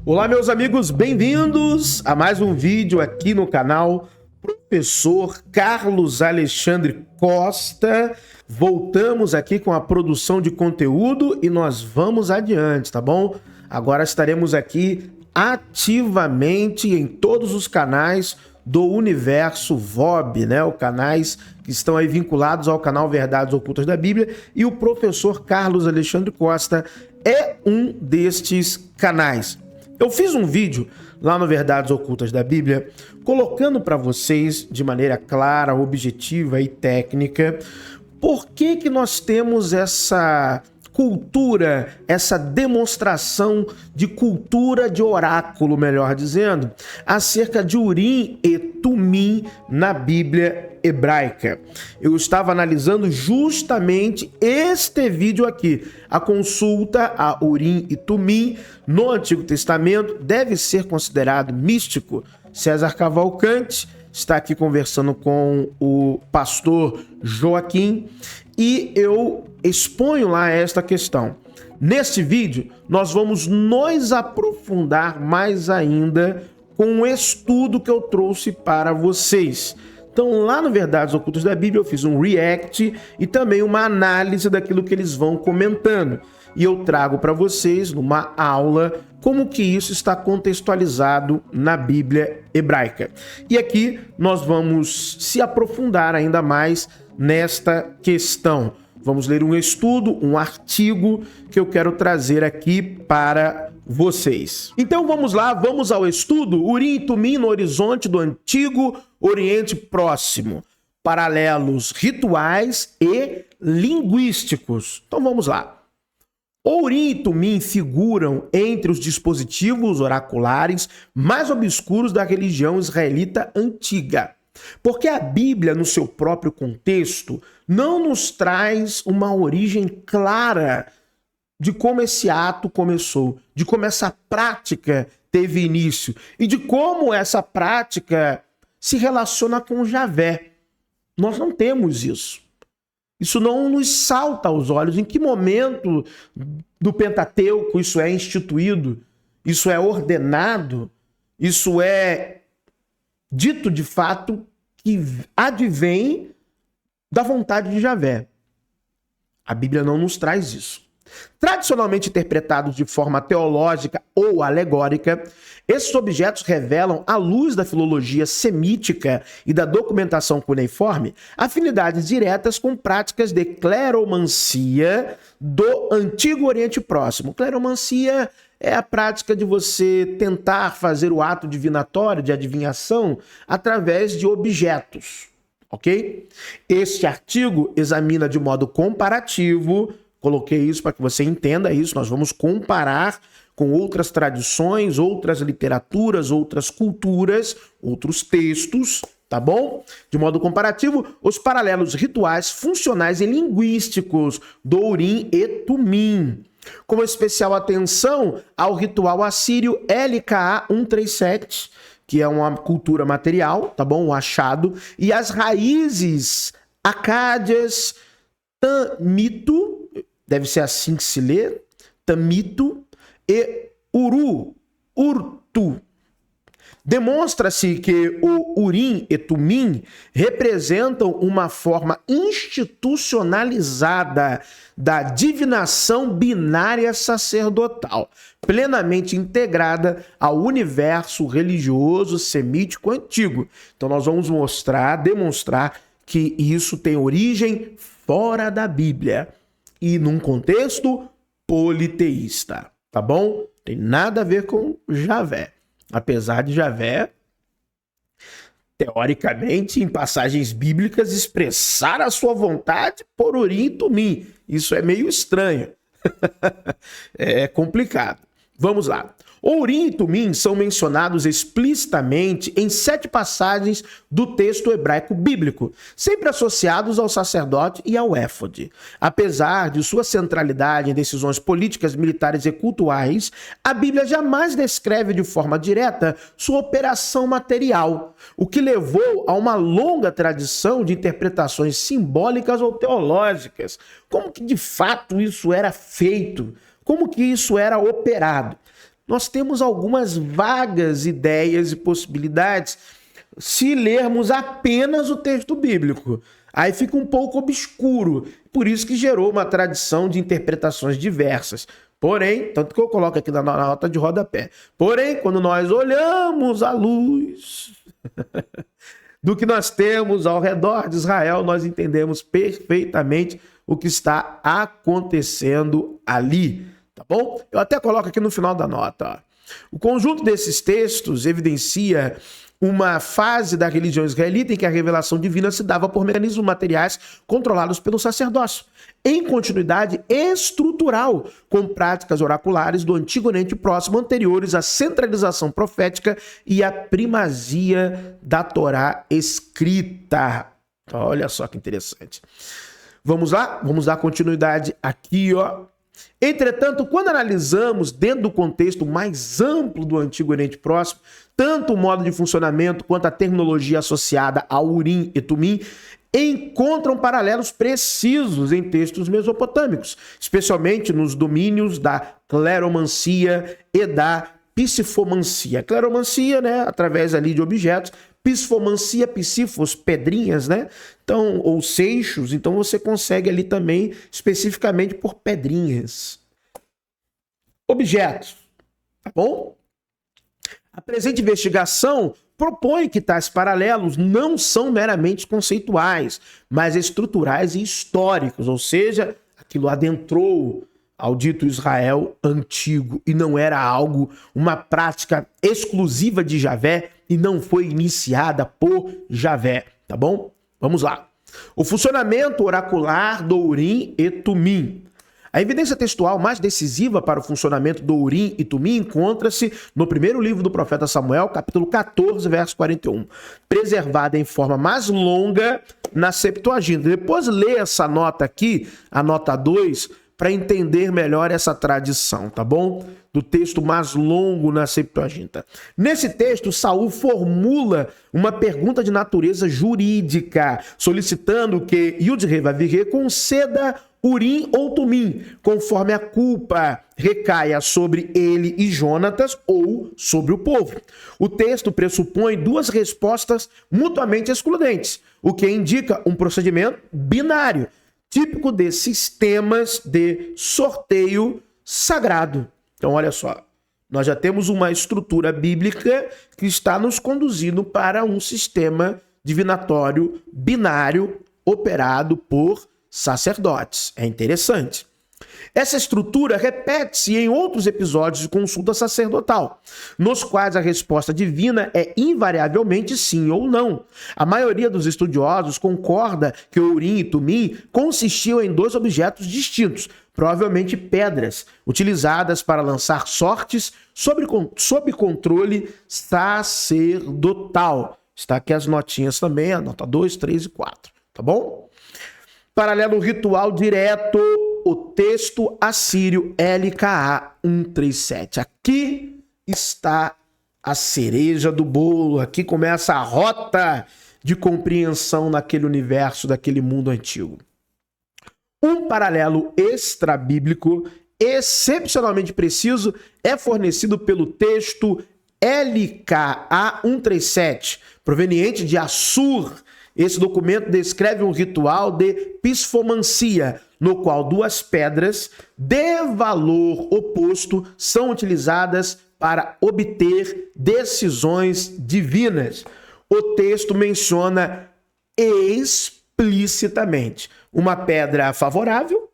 Olá, meus amigos, bem-vindos a mais um vídeo aqui no canal Professor Carlos Alexandre Costa. Voltamos aqui com a produção de conteúdo e nós vamos adiante, tá bom? Agora estaremos aqui ativamente em todos os canais do Universo VOB, né? Os canais que estão aí vinculados ao canal Verdades Ocultas da Bíblia, e o Professor Carlos Alexandre Costa é um destes canais. Eu fiz um vídeo lá no Verdades Ocultas da Bíblia, colocando para vocês de maneira clara, objetiva e técnica, por que nós temos essa cultura, essa demonstração de cultura de oráculo, melhor dizendo, acerca de Urim e Tumim na Bíblia hebraica. Eu estava analisando justamente este vídeo aqui. A consulta a Urim e Tumim no Antigo Testamento deve ser considerado místico. César Cavalcante está aqui conversando com o pastor Joaquim e eu exponho lá esta questão. Neste vídeo, nós vamos nos aprofundar mais ainda com um estudo que eu trouxe para vocês. Então, lá no Verdades Ocultas da Bíblia, eu fiz um react e também uma análise daquilo que eles vão comentando. E eu trago para vocês, numa aula, como que isso está contextualizado na Bíblia hebraica. E aqui nós vamos se aprofundar ainda mais nesta questão. Vamos ler um estudo, um artigo que eu quero trazer aqui para vocês. Então vamos lá, vamos ao estudo. Urim e Tumim no horizonte do Antigo Oriente Próximo. Paralelos rituais e linguísticos. Então vamos lá. Urim e Tumim figuram entre os dispositivos oraculares mais obscuros da religião israelita antiga. Porque a Bíblia, no seu próprio contexto, não nos traz uma origem clara de como esse ato começou, de como essa prática teve início e de como essa prática se relaciona com Javé. Nós não temos isso. Isso não nos salta aos olhos. Em que momento do Pentateuco isso é instituído? Isso é ordenado? Isso é dito de fato que advém da vontade de Javé. A Bíblia não nos traz isso. Tradicionalmente interpretados de forma teológica ou alegórica, esses objetos revelam, à luz da filologia semítica e da documentação cuneiforme, afinidades diretas com práticas de cleromancia do Antigo Oriente Próximo. Cleromancia é a prática de você tentar fazer o ato divinatório de adivinhação através de objetos, ok? Este artigo examina de modo comparativo. Coloquei isso para que você entenda isso. Nós vamos comparar com outras tradições, outras literaturas, outras culturas, outros textos, tá bom? De modo comparativo, os paralelos rituais, funcionais e linguísticos do Urim e Tumim, com especial atenção ao ritual assírio LKA 137, que é uma cultura material, tá bom? Um achado, e as raízes acádias Tamito, deve ser assim que se lê, Tamito, e Urtu. Demonstra-se que o Urim e Tumim representam uma forma institucionalizada da divinação binária sacerdotal, plenamente integrada ao universo religioso semítico antigo. Então nós vamos demonstrar que isso tem origem fora da Bíblia e num contexto politeísta, tá bom? Tem nada a ver com Javé. Apesar de Javé, teoricamente, em passagens bíblicas, expressar a sua vontade por Urim e Tumim. Isso é meio estranho. É complicado. Vamos lá. Urim e Tumim são mencionados explicitamente em 7 passagens do texto hebraico bíblico, sempre associados ao sacerdote e ao éfode. Apesar de sua centralidade em decisões políticas, militares e cultuais, a Bíblia jamais descreve de forma direta sua operação material, o que levou a uma longa tradição de interpretações simbólicas ou teológicas. Como que de fato isso era feito? Como que isso era operado? nós temos algumas vagas ideias e possibilidades se lermos apenas o texto bíblico. Aí fica um pouco obscuro, por isso que gerou uma tradição de interpretações diversas. Porém, tanto que eu coloco aqui na nota de rodapé, porém, quando nós olhamos a luz do que nós temos ao redor de Israel, nós entendemos perfeitamente o que está acontecendo ali, tá bom? Eu até coloco aqui no final da nota, ó. O conjunto desses textos evidencia uma fase da religião israelita em que a revelação divina se dava por mecanismos materiais controlados pelo sacerdócio, em continuidade estrutural com práticas oraculares do Antigo Oriente Próximo anteriores à centralização profética e à primazia da Torá escrita. Olha só que interessante. Vamos lá? Vamos dar continuidade aqui, ó. Entretanto, quando analisamos dentro do contexto mais amplo do Antigo Oriente Próximo, tanto o modo de funcionamento quanto a terminologia associada ao Urim e Tumim, encontram paralelos precisos em textos mesopotâmicos, especialmente nos domínios da cleromancia e da psifomancia. Cleromancia, né, através ali de objetos, psifomancia, psifos, pedrinhas, né? Então, ou seixos, então você consegue ali também especificamente por pedrinhas. Objetos, tá bom? A presente investigação propõe que tais paralelos não são meramente conceituais, mas estruturais e históricos, ou seja, aquilo adentrou ao dito Israel antigo e não era algo, uma prática exclusiva de Javé e não foi iniciada por Javé, tá bom? Vamos lá. O funcionamento oracular do Urim e Tumim. A evidência textual mais decisiva para o funcionamento do Urim e Tumim encontra-se no primeiro livro do profeta Samuel, capítulo 14, verso 41, preservada em forma mais longa na Septuaginta. Depois lê essa nota aqui, a nota 2, para entender melhor essa tradição, tá bom? Do texto mais longo na Septuaginta. Nesse texto, Saul formula uma pergunta de natureza jurídica, solicitando que Yud-Heh-Vav-Heh conceda Urim ou Tumim, conforme a culpa recaia sobre ele e Jonatas ou sobre o povo. O texto pressupõe duas respostas mutuamente excludentes, o que indica um procedimento binário, típico de sistemas de sorteio sagrado. Então, olha só, nós já temos uma estrutura bíblica que está nos conduzindo para um sistema divinatório binário operado por sacerdotes. É interessante. Essa estrutura repete-se em outros episódios de consulta sacerdotal, nos quais a resposta divina é invariavelmente sim ou não. A maioria dos estudiosos concorda que o Urim e Tumim consistiam em dois objetos distintos, provavelmente pedras, utilizadas para lançar sortes sob controle sacerdotal. Está aqui as notinhas também, a nota 2, 3 e 4, tá bom? Paralelo ritual direto, o texto assírio LKA 137. Aqui está a cereja do bolo, aqui começa a rota de compreensão naquele universo, daquele mundo antigo. Um paralelo extrabíblico excepcionalmente preciso é fornecido pelo texto LKA 137, proveniente de Assur. Esse documento descreve um ritual de psifomancia, no qual duas pedras de valor oposto são utilizadas para obter decisões divinas. O texto menciona explicitamente uma pedra favorável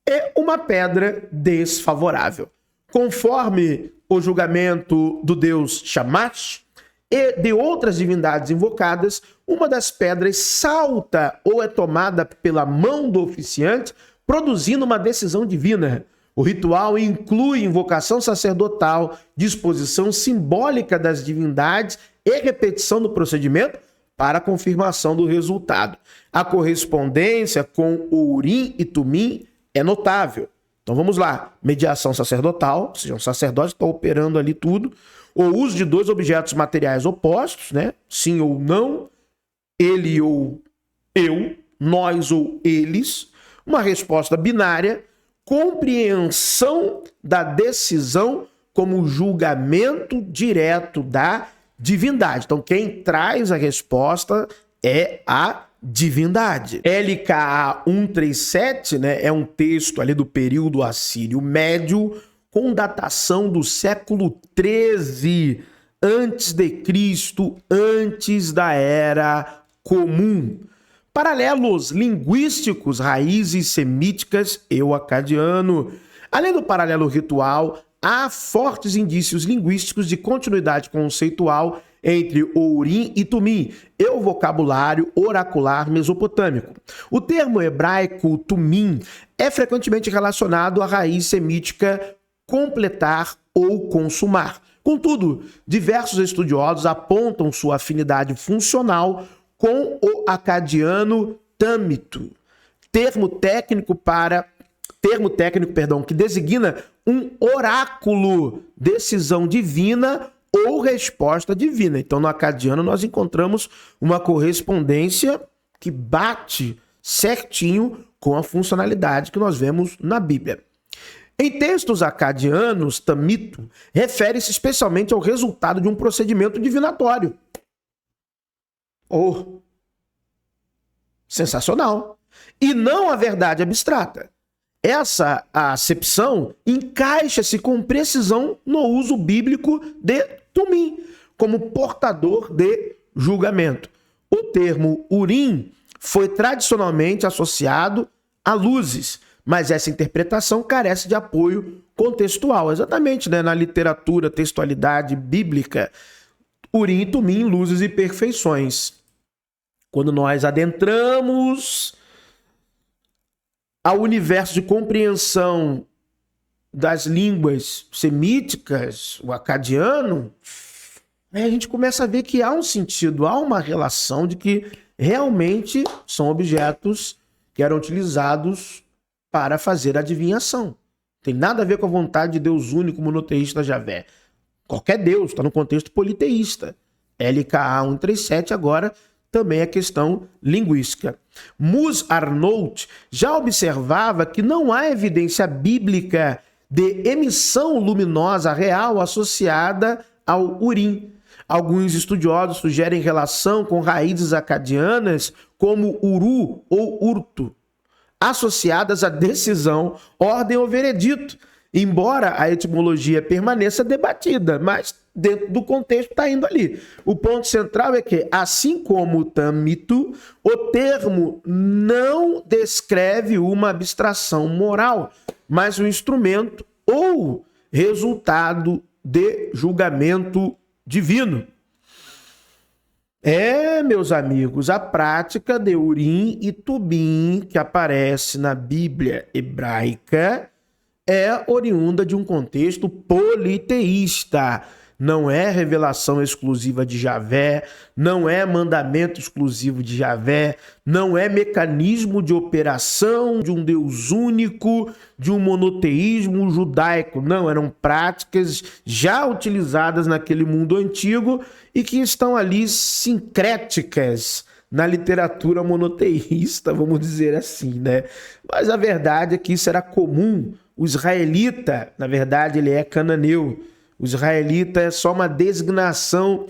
e uma pedra desfavorável. Conforme o julgamento do deus Shamash e de outras divindades invocadas, uma das pedras salta ou é tomada pela mão do oficiante, produzindo uma decisão divina. O ritual inclui invocação sacerdotal, disposição simbólica das divindades e repetição do procedimento para a confirmação do resultado. A correspondência com o Urim e Tumim é notável. Então vamos lá, mediação sacerdotal, ou seja, um sacerdote está operando ali tudo, o uso de dois objetos materiais opostos, né? Sim ou não, ele ou eu, nós ou eles, uma resposta binária, compreensão da decisão como julgamento direto da divindade. Então, quem traz a resposta é a divindade. LKA 137, né, é um texto ali do período assírio médio, com datação do século 13 antes de Cristo, antes da Era Comum. Paralelos linguísticos, raízes semíticas e o acadiano. Além do paralelo ritual, há fortes indícios linguísticos de continuidade conceitual entre o Urim e Tumim e o vocabulário oracular mesopotâmico. O termo hebraico Tumim é frequentemente relacionado à raiz semítica completar ou consumar. Contudo, diversos estudiosos apontam sua afinidade funcional com o acadiano tâmito, termo técnico, que designa um oráculo, decisão divina ou resposta divina. Então, no acadiano, nós encontramos uma correspondência que bate certinho com a funcionalidade que nós vemos na Bíblia. Em textos acadianos, tamito refere-se especialmente ao resultado de um procedimento divinatório. Oh, sensacional! E não a verdade abstrata. Essa acepção encaixa-se com precisão no uso bíblico de Tumim, como portador de julgamento. O termo Urim foi tradicionalmente associado a luzes, mas essa interpretação carece de apoio contextual. Exatamente, né? Na literatura, textualidade bíblica, Urim e Tumim, luzes e perfeições. Quando nós adentramos ao universo de compreensão das línguas semíticas, o acadiano, a gente começa a ver que há um sentido, há uma relação de que realmente são objetos que eram utilizados para fazer adivinhação. Tem nada a ver com a vontade de Deus único, monoteísta, Javé. Qualquer Deus, está no contexto politeísta. LKA 137 agora também é questão linguística. Mus Arnault já observava que não há evidência bíblica de emissão luminosa real associada ao Urim. Alguns estudiosos sugerem relação com raízes acadianas como Uru ou Urto, associadas à decisão, ordem ou veredito, embora a etimologia permaneça debatida, mas dentro do contexto está indo ali. O ponto central é que, assim como o tamito, o termo não descreve uma abstração moral, mas um instrumento ou resultado de julgamento divino. Meus amigos, a prática de Urim e Tumim que aparece na Bíblia hebraica é oriunda de um contexto politeísta. Não é revelação exclusiva de Javé, não é mandamento exclusivo de Javé, não é mecanismo de operação de um Deus único, de um monoteísmo judaico. Não, eram práticas já utilizadas naquele mundo antigo e que estão ali sincréticas na literatura monoteísta, vamos dizer assim, né? Mas a verdade é que isso era comum. O israelita, na verdade, ele é cananeu. O israelita é só uma designação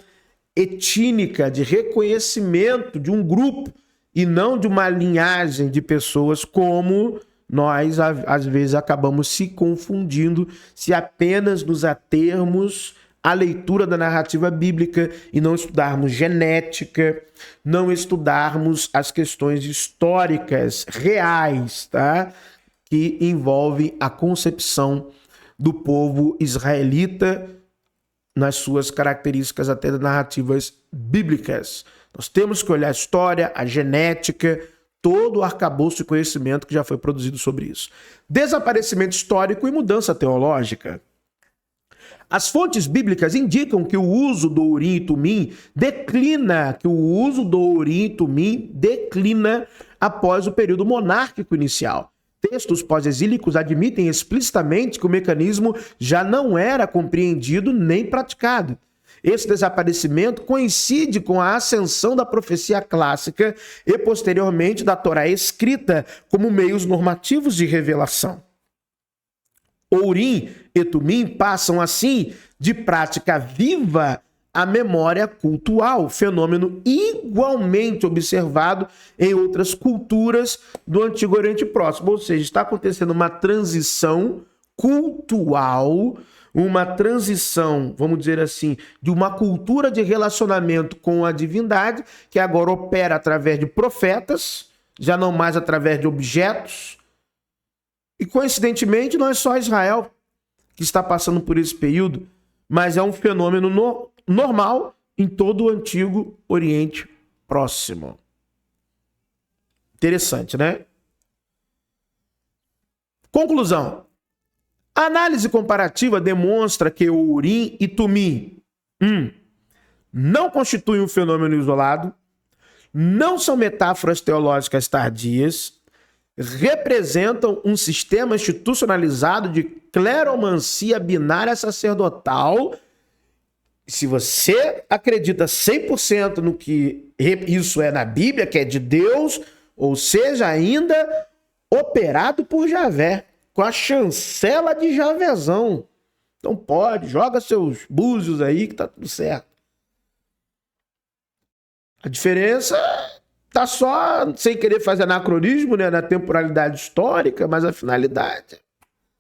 étnica de reconhecimento de um grupo e não de uma linhagem de pessoas, como nós, às vezes, acabamos se confundindo se apenas nos atermos à leitura da narrativa bíblica e não estudarmos genética, não estudarmos as questões históricas reais, tá? Que envolvem a concepção do povo israelita nas suas características até narrativas bíblicas. Nós temos que olhar a história, a genética, todo o arcabouço de conhecimento que já foi produzido sobre isso. Desaparecimento histórico e mudança teológica. As fontes bíblicas indicam que o uso do Urim e Tumim declina após o período monárquico inicial. Textos pós-exílicos admitem explicitamente que o mecanismo já não era compreendido nem praticado. Esse desaparecimento coincide com a ascensão da profecia clássica e, posteriormente, da Torá escrita como meios normativos de revelação. Urim e Tumim passam, assim, de prática viva a memória cultual, fenômeno igualmente observado em outras culturas do Antigo Oriente Próximo. Ou seja, está acontecendo uma transição cultural, uma transição, vamos dizer assim, de uma cultura de relacionamento com a divindade, que agora opera através de profetas, já não mais através de objetos. E, coincidentemente, não é só Israel que está passando por esse período, mas é um fenômeno normal em todo o Antigo Oriente Próximo. Interessante, né? Conclusão. A análise comparativa demonstra que o Urim e Tumim não constituem um fenômeno isolado, não são metáforas teológicas tardias, representam um sistema institucionalizado de cleromancia binária sacerdotal. Se você acredita 100% no que isso é na Bíblia, que é de Deus, ou seja, ainda operado por Javé, com a chancela de Javezão. Então pode, joga seus búzios aí que tá tudo certo. A diferença tá só, sem querer fazer anacronismo, né, na temporalidade histórica, mas a finalidade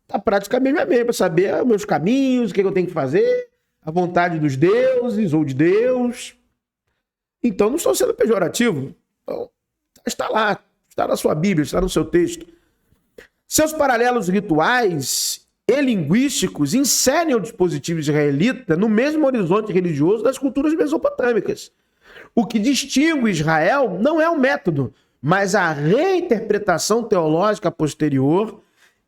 tá praticamente a mesma, para saber os meus caminhos, o que eu tenho que fazer, a vontade dos deuses ou de Deus. Então não estou sendo pejorativo. Então, está lá, está na sua Bíblia, está no seu texto. Seus paralelos rituais e linguísticos inserem o dispositivo israelita no mesmo horizonte religioso das culturas mesopotâmicas. O que distingue Israel não é o método, mas a reinterpretação teológica posterior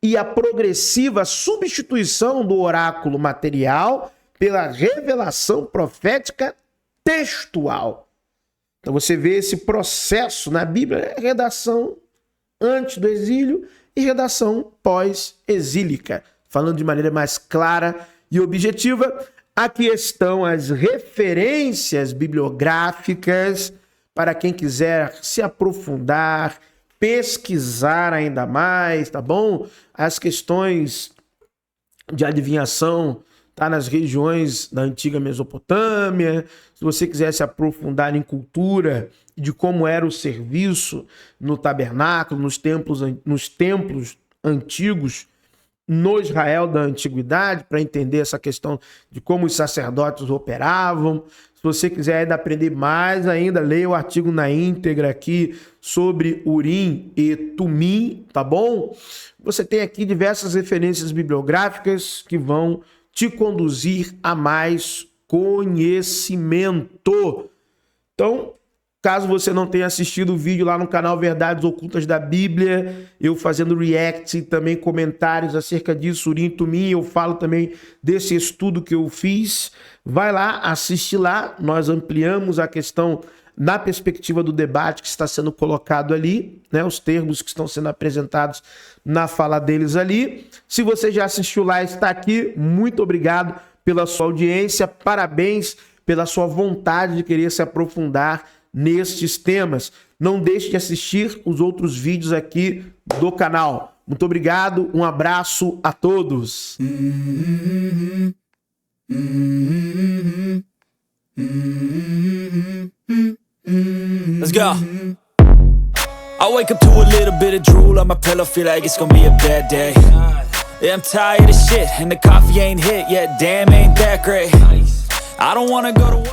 e a progressiva substituição do oráculo material pela revelação profética textual. Então você vê esse processo na Bíblia, redação antes do exílio e redação pós-exílica. Falando de maneira mais clara e objetiva, aqui estão as referências bibliográficas para quem quiser se aprofundar, pesquisar ainda mais, tá bom? As questões de adivinhação tá nas regiões da antiga Mesopotâmia. Se você quiser se aprofundar em cultura, de como era o serviço no tabernáculo, nos templos antigos, no Israel da antiguidade, para entender essa questão de como os sacerdotes operavam. Se você quiser ainda aprender mais ainda, leia o artigo na íntegra aqui sobre Urim e Tumim, tá bom? Você tem aqui diversas referências bibliográficas que vão te conduzir a mais conhecimento. Então, caso você não tenha assistido o vídeo lá no canal Verdades Ocultas da Bíblia, eu fazendo react e também comentários acerca disso, Urim e Tumim, eu falo também desse estudo que eu fiz. Vai lá, assiste lá, nós ampliamos a questão na perspectiva do debate que está sendo colocado ali, né, os termos que estão sendo apresentados na fala deles ali. Se você já assistiu lá, está aqui, muito obrigado pela sua audiência, parabéns pela sua vontade de querer se aprofundar nestes temas. Não deixe de assistir os outros vídeos aqui do canal. Muito obrigado, um abraço a todos. Let's go. I wake up to a little bit of drool on my pillow, feel like it's gonna be a bad day. Yeah, I'm tired of shit and the coffee ain't hit yet, damn ain't that great. I don't wanna go to work.